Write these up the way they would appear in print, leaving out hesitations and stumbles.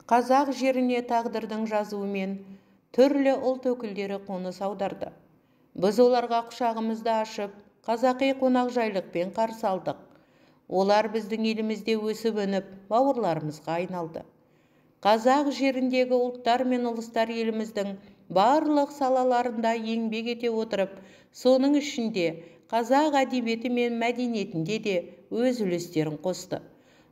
қазақ жеріне тағдырдың жазуымен түрлі ұлт өкілдері қоныс аударды. Біз оларға құшағымызды ашып, қазақи қонақжайлықпен қарсы алдық. Олар біздің елімізде өсіп-өніп, бауырларымызға айналды. Қазақ жеріндегі ұлттар мен ұлыстар еліміздің барлық салаларында еңбек ете отырып, соның ішінде қазақ әдебиеті мен мәдениетінде де өз үлестерін қосты.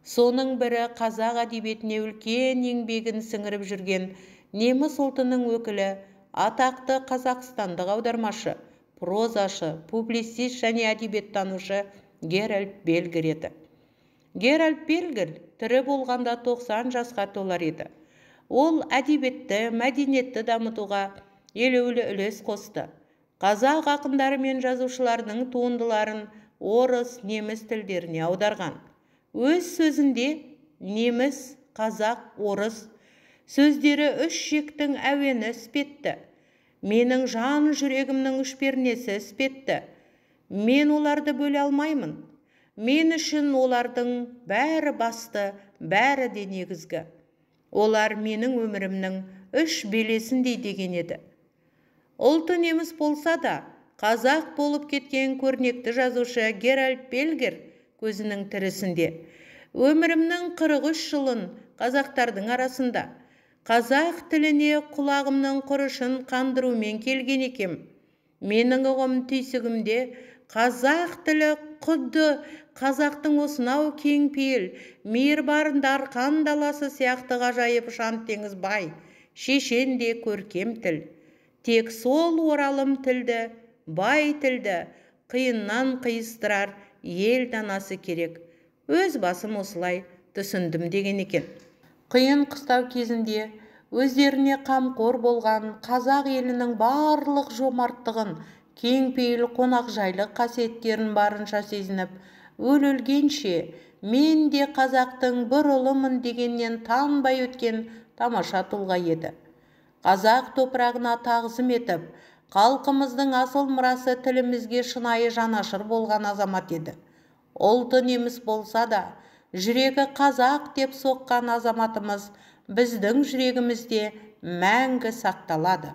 Соның бірі қазақ әдебиетіне үлкен еңбегін сіңіріп жүрген неміс ұлтының өкілі, атақты қазақстандық аудармашы, прозашы, публицист және әдебиеттанушы Геральд Бельгер еді. Геральд Бельгер тірі болғанда 90 жасқа толар еді. Ол әдебиетті, мәдениетті дамытуға елеулі үлес қосты. Қазақ ақындары мен жазушыларының туындыларын орыс, неміс тілдеріне аударған. Өз сөзінде неміс, қазақ, орыс сөздері үш шектің әуені іспетті. Менің жан жүрегімнің үш пернесі іспетті. Мен оларды бөле алмаймын. Мен үшін олардың бәрі басты, бәрі де негізгі. Олар менің өмірімнің үш белесіндей деген еді. Ұлты неміс болса да, қазақ болып кеткен көрнекті жазушы Геральд Бельгер көзінің тірісінде өмірімнің 43 жылын қазақтардың арасында қазақ тіліне құлағымның құрышын қандырумен келген екем. Менің ұғым түйсігімде қазақ тілі құдды қазақтың осынау кеңпейіл, мейірбан дарқан даласы сияқты ғажайып ұшан теңіз бай, шешен де көркем тіл. Тек сол оралым тілді, бай тілді, қиыннан қиыстырар ел данасы керек. Өз басым осылай түсіндім деген екен. Қиын қыстау кезінде өздеріне қамқор болған қазақ елінің барлық жомарттығын, кеңпейіл қонақжайлық қасиеттерін барынша сезініп, өлгенше мен де қазақтың бір ұлымын дегеннен танбай өткен тамаша тұлға еді. Қазақ топырағына тағзым етіп, халқымыздың асыл мұрасы тілімізге шынайы жанашыр болған азамат еді. Ұлты неміс болса да, жүрегі қазақ деп соққан азаматымыз біздің жүрегімізде мәңгі сақталады.